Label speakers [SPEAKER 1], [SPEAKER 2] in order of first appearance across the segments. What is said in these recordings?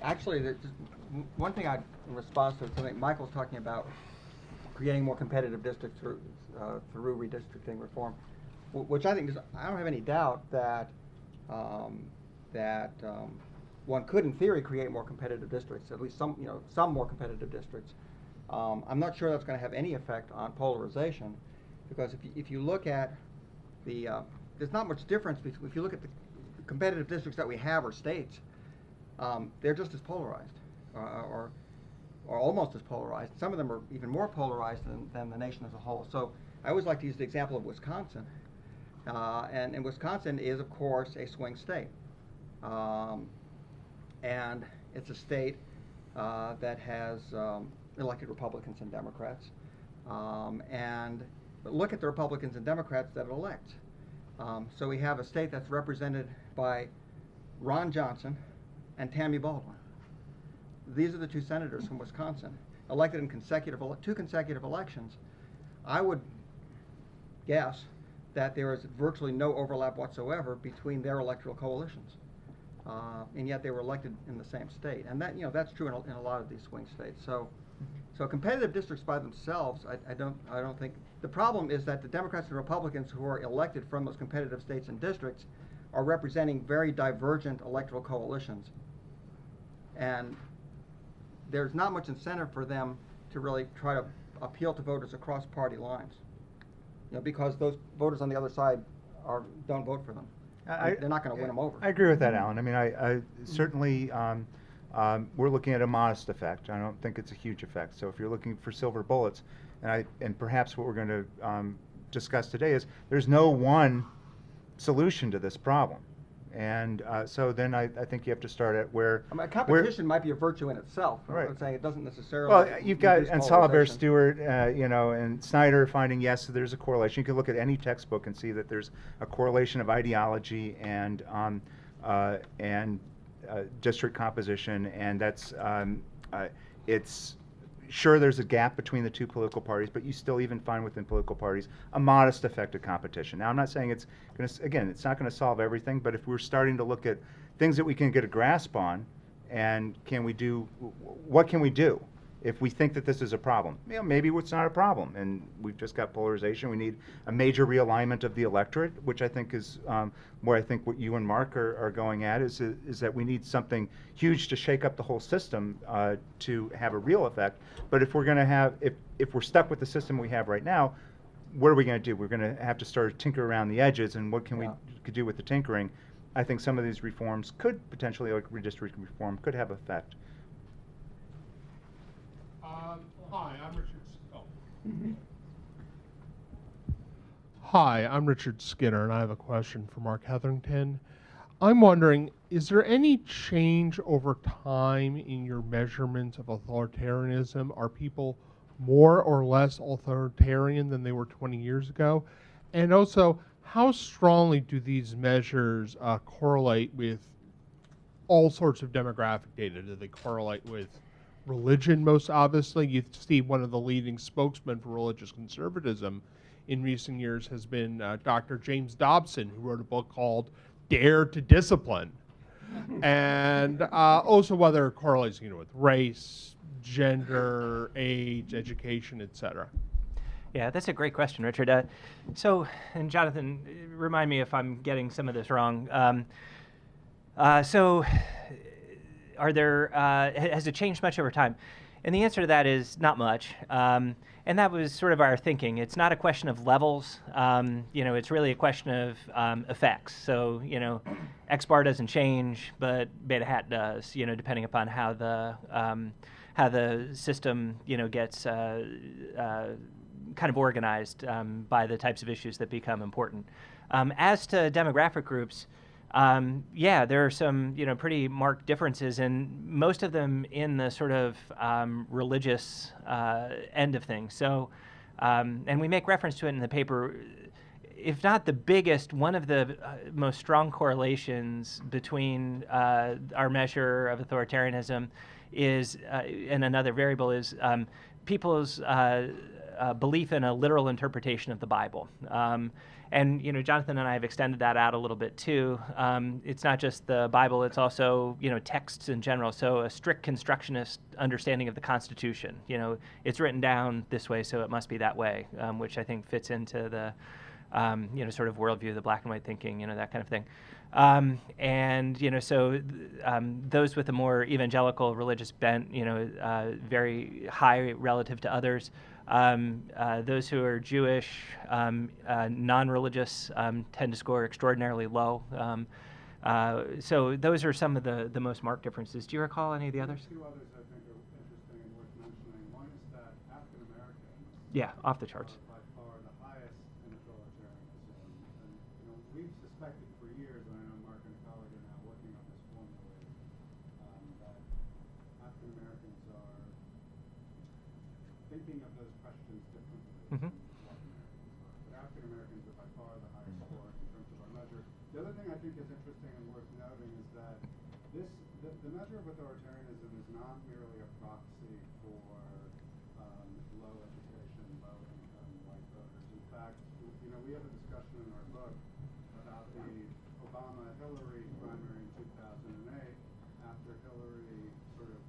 [SPEAKER 1] Actually, one thing in response to something Michael's talking about, creating more competitive districts through redistricting reform, which I think I don't have any doubt that one could, in theory, create more competitive districts, at least some more competitive districts. I'm not sure that's going to have any effect on polarization, because if you look at there's not much difference between, if you look at the competitive districts that we have or states, they're just as polarized, or almost as polarized. Some of them are even more polarized than the nation as a whole. So I always like to use the example of Wisconsin. And Wisconsin is, of course, a swing state. And it's a state that has elected Republicans and Democrats. But look at the Republicans and Democrats that it elects. So we have a state that's represented by Ron Johnson and Tammy Baldwin. These are the two senators from Wisconsin, elected in two consecutive elections. I would guess that there is virtually no overlap whatsoever between their electoral coalitions, and yet they were elected in the same state. And that's true in a lot of these swing states. So competitive districts by themselves, I don't think. The problem is that the Democrats and Republicans who are elected from those competitive states and districts are representing very divergent electoral coalitions, and there's not much incentive for them to really try to appeal to voters across party lines, because those voters on the other side don't vote for them. They're not going to win them over.
[SPEAKER 2] I agree with that, Alan. I mean, I certainly we're looking at a modest effect. I don't think it's a huge effect. So if you're looking for silver bullets, and perhaps what we're going to discuss today is there's no one solution to this problem. And so then I think you have to start at where...
[SPEAKER 1] competition might be a virtue in itself.
[SPEAKER 2] Right.
[SPEAKER 1] I'm saying it doesn't necessarily...
[SPEAKER 2] Well, you've got and Bear Stewart, and Snyder finding, yes, there's a correlation. You can look at any textbook and see that there's a correlation of ideology and district composition, and that's it's... Sure, there's a gap between the two political parties, but you still even find within political parties a modest effect of competition. Now, I'm not saying it's going to, again, it's not going to solve everything, but if we're starting to look at things that we can get a grasp on, and what can we do if we think that this is a problem? Maybe it's not a problem, and we've just got polarization. We need a major realignment of the electorate, which I think is where I think what you and Mark are going at is that we need something huge to shake up the whole system to have a real effect. But if we're going to have, if we're stuck with the system we have right now, what are we going to do? We're going to have to start to tinker around the edges, and what can we could do with the tinkering? I think some of these reforms could potentially, like redistricting reform, could have effect.
[SPEAKER 3] Hi, I'm Richard Skinner, and I have a question for Mark Hetherington. I'm wondering, is there any change over time in your measurements of authoritarianism? Are people more or less authoritarian than they were 20 years ago? And also, how strongly do these measures correlate with all sorts of demographic data? Do they correlate with religion, most obviously? You see one of the leading spokesmen for religious conservatism in recent years has been Dr. James Dobson, who wrote a book called Dare to Discipline. And also whether it correlates with race, gender, age, education, etc.
[SPEAKER 4] Yeah, that's a great question, Richard. And Jonathan, remind me if I'm getting some of this wrong. Has it changed much over time? And the answer to that is not much. And that was sort of our thinking. It's not a question of levels. It's really a question of effects. So, X bar doesn't change, but beta hat does. Depending upon how the system gets kind of organized by the types of issues that become important. As to demographic groups, there are some pretty marked differences, and most of them in the sort of religious end of things. So, and we make reference to it in the paper. If not the biggest, one of the most strong correlations between our measure of authoritarianism is, and another variable is people's belief in a literal interpretation of the Bible. And Jonathan and I have extended that out a little bit too. It's not just the Bible; it's also texts in general. So a strict constructionist understanding of the Constitution. It's written down this way, so it must be that way, which I think fits into the sort of worldview, the black and white thinking, that kind of thing. Those with a more evangelical religious bent, very high relative to others. Those who are Jewish, non-religious, tend to score extraordinarily low. So those are some of the most marked differences. Do you recall any of the others?
[SPEAKER 5] Two others I think are interesting and worth mentioning. One is that African Americans
[SPEAKER 4] Yeah, off the charts.
[SPEAKER 5] are by far the highest in authoritarianism. And we've suspected for years, and I know Mark and a colleague are now working on this formally, that African Americans are thinking of those questions differently
[SPEAKER 4] Mhm.
[SPEAKER 5] than Black Americans are. But African Americans are by far the highest score in terms of our measure. The other thing I think is interesting and worth noting is that the measure of authoritarianism is not merely a proxy for low education, low income white voters. In fact, we have a discussion in our book about the Obama-Hillary primary in 2008, after Hillary sort of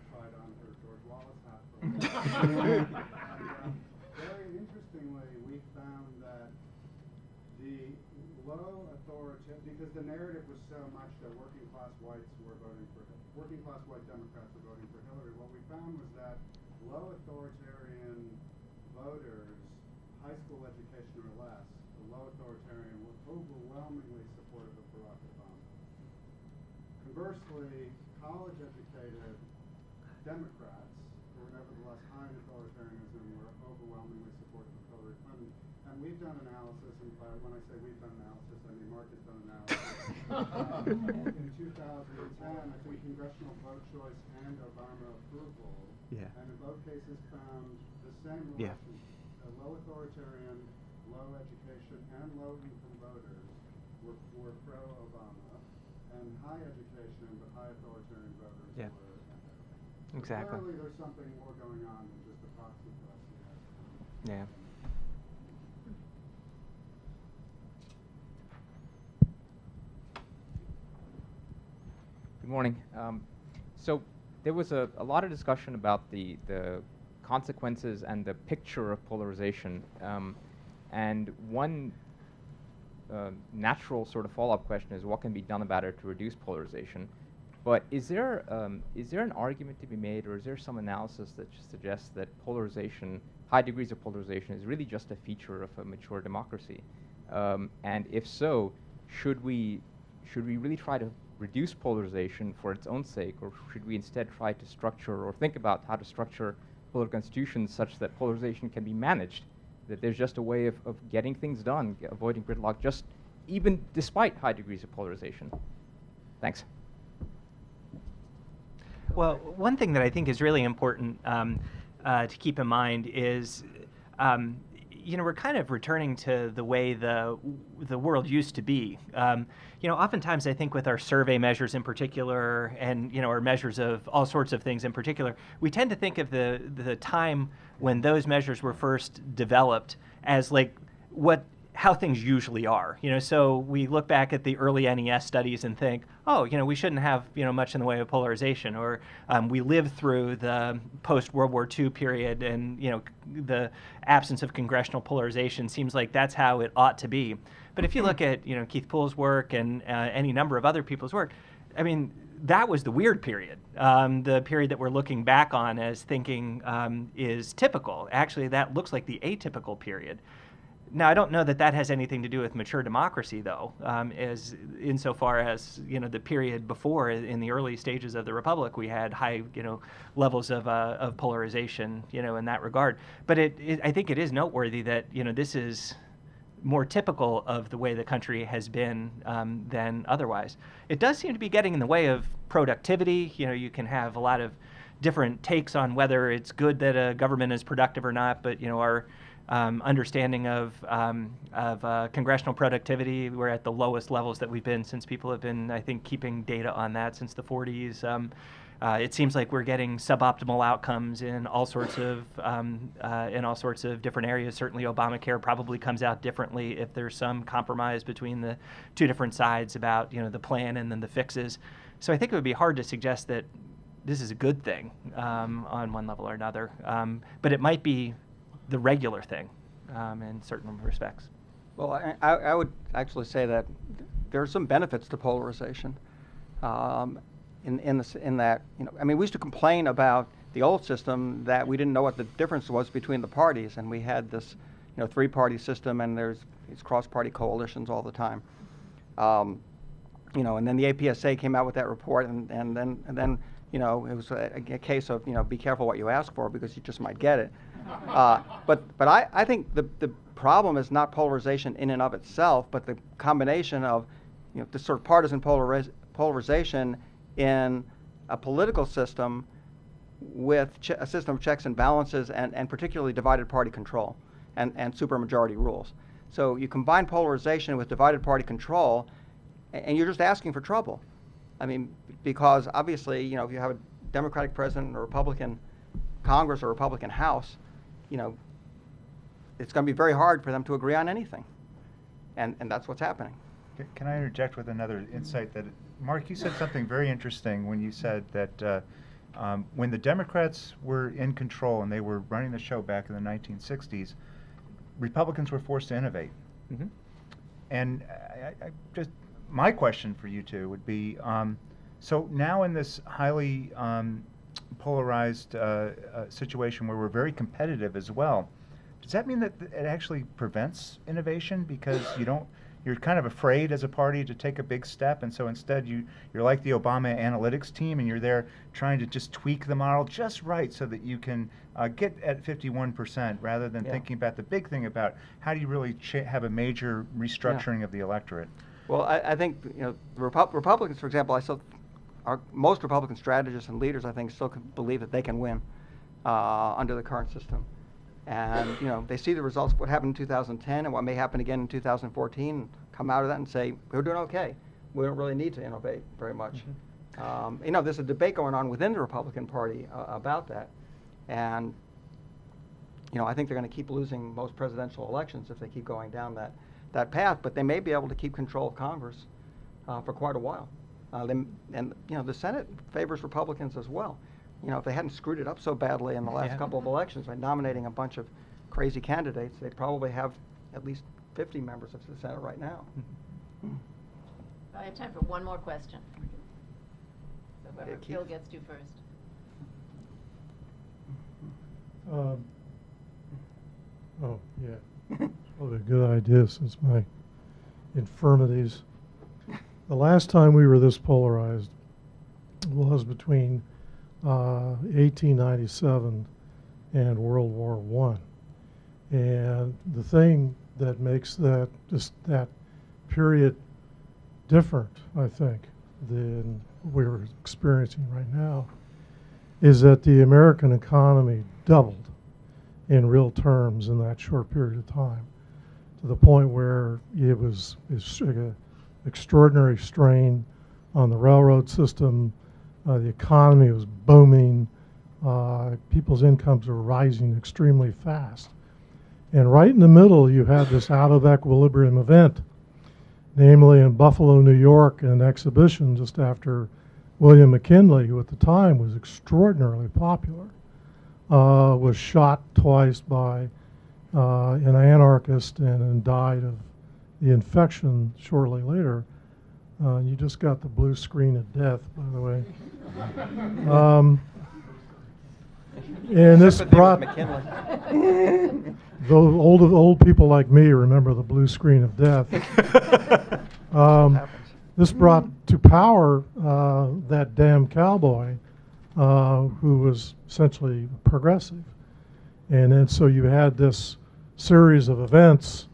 [SPEAKER 5] tried on her George Wallace hat for a while. And very interestingly, we found that the low authority, because the narrative was so much that working class white Democrats were voting for Hillary, what we found was that low authoritarian voters, high school education or less, the low authoritarian were overwhelmingly supportive of Barack Obama. Conversely, college educated Democrats, who were nevertheless high in authoritarianism, were overwhelmingly supportive of Hillary Clinton. And we've done analysis, and when I say we've done analysis, I mean Mark has done analysis. In 2010, I think congressional vote choice and Obama approval, and in both cases found the same relation. Low authoritarian, low education, and low income voters were pro-Obama, and high education but high authoritarian voters were anti-Obama.
[SPEAKER 4] Exactly.
[SPEAKER 5] Clearly there's something more going on than just a proxy for us.
[SPEAKER 4] Yeah.
[SPEAKER 6] Good morning. So there was a lot of discussion about the consequences and the picture of polarization. And one natural sort of follow-up question is what can be done about it to reduce polarization. But is there an argument to be made, or is there some analysis that suggests that polarization, high degrees of polarization, is really just a feature of a mature democracy? And if so, should we really try to reduce polarization for its own sake, or should we instead try to structure or think about how to structure political institutions such that polarization can be managed, that there's just a way of getting things done, avoiding gridlock, just even despite high degrees of polarization? Thanks.
[SPEAKER 4] Well, one thing that I think is really important to keep in mind is, we're kind of returning to the way the world used to be. Oftentimes I think with our survey measures in particular, and our measures of all sorts of things in particular, we tend to think of the time when those measures were first developed as like how things usually are. So we look back at the early NES studies and think, we shouldn't have much in the way of polarization, or we lived through the post-World War II period, and the absence of congressional polarization seems like that's how it ought to be. But if you look at Keith Poole's work and any number of other people's work, I mean, that was the weird period, the period that we're looking back on as thinking is typical. Actually, that looks like the atypical period. Now, I don't know that has anything to do with mature democracy, though, as insofar as the period before, in the early stages of the republic, we had high levels of polarization in that regard. But I think it is noteworthy that this is more typical of the way the country has been than otherwise. It does seem to be getting in the way of productivity. You can have a lot of different takes on whether it's good that a government is productive or not, but our understanding of congressional productivity, we're at the lowest levels that we've been since people have been, I think, keeping data on that since the 40s. It seems like we're getting suboptimal outcomes in all sorts of different areas. Certainly, Obamacare probably comes out differently if there's some compromise between the two different sides about the plan and then the fixes. So I think it would be hard to suggest that this is a good thing on one level or another, but it might be the regular thing in certain respects.
[SPEAKER 1] Well, I would actually say that there are some benefits to polarization. In that, I mean, we used to complain about the old system that we didn't know what the difference was between the parties, and we had this, three-party system, and there's these cross-party coalitions all the time. And then the APSA came out with that report, and then it was a case of be careful what you ask for because you just might get it. But I think the problem is not polarization in and of itself, but the combination of this sort of partisan polarization in a political system with a system of checks and balances and particularly divided party control and supermajority rules. So you combine polarization with divided party control, and you're just asking for trouble. I mean, because obviously, if you have a Democratic president or Republican Congress or Republican House, it's going to be very hard for them to agree on anything. And that's what's happening.
[SPEAKER 2] Can I interject with another insight that, Mark, you said something very interesting when you said that when the Democrats were in control and they were running the show back in the 1960s, Republicans were forced to innovate.
[SPEAKER 6] Mm-hmm.
[SPEAKER 2] And my question for you two would be, so now in this highly polarized situation where we're very competitive as well, does that mean that it actually prevents innovation because you're kind of afraid as a party to take a big step, and so instead you're like the Obama analytics team, and you're there trying to just tweak the model just right so that you can get at 51% rather than thinking about the big thing about how do you really have a major restructuring of the electorate?
[SPEAKER 1] Well, I think Republicans, for example, most Republican strategists and leaders, I think, still believe that they can win under the current system. And they see the results of what happened in 2010 and what may happen again in 2014, come out of that and say, we're doing okay. We don't really need to innovate very much. Mm-hmm. There's a debate going on within the Republican Party about that. And I think they're going to keep losing most presidential elections if they keep going down that path, but they may be able to keep control of Congress for quite a while. The Senate favors Republicans as well. If they hadn't screwed it up so badly in the last couple of elections by nominating a bunch of crazy candidates, they'd probably have at least 50 members of the Senate right now.
[SPEAKER 7] Mm-hmm. I have time for one more question. So whoever Phil gets to first.
[SPEAKER 8] Probably a good idea since my infirmities. The last time we were this polarized was between 1897 and World War I. And the thing that makes that period different, I think, than we're experiencing right now, is that the American economy doubled in real terms in that short period of time, to the point where it was an extraordinary strain on the railroad system. The economy was booming. People's incomes were rising extremely fast. And right in the middle, you had this out of equilibrium event, namely in Buffalo, New York, an exhibition just after William McKinley, who at the time was extraordinarily popular, was shot twice by an anarchist and died of the infection shortly later. You just got the blue screen of death, by the way. And this brought those old people like me remember the blue screen of death. This brought to power that damn cowboy who was essentially progressive. And then so you had this series of events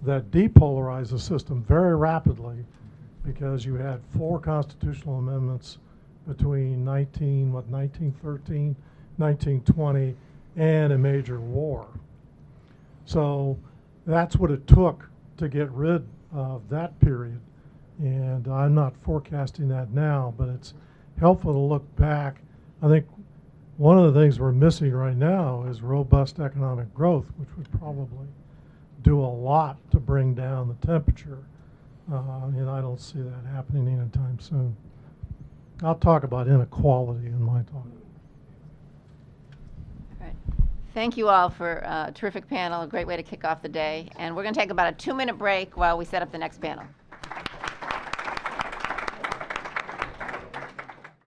[SPEAKER 8] that depolarized the system very rapidly, because you had 4 constitutional amendments between 1913, 1920, and a major war. So that's what it took to get rid of that period. And I'm not forecasting that now, but helpful to look back. I think one of the things we're missing right now is robust economic growth, which would probably do a lot to bring down the temperature. And I don't see that happening anytime soon. I'll talk about inequality in my talk.
[SPEAKER 7] All right. Thank you all for a terrific panel, a great way to kick off the day. And we're going to take about a 2-minute break while we set up the next panel.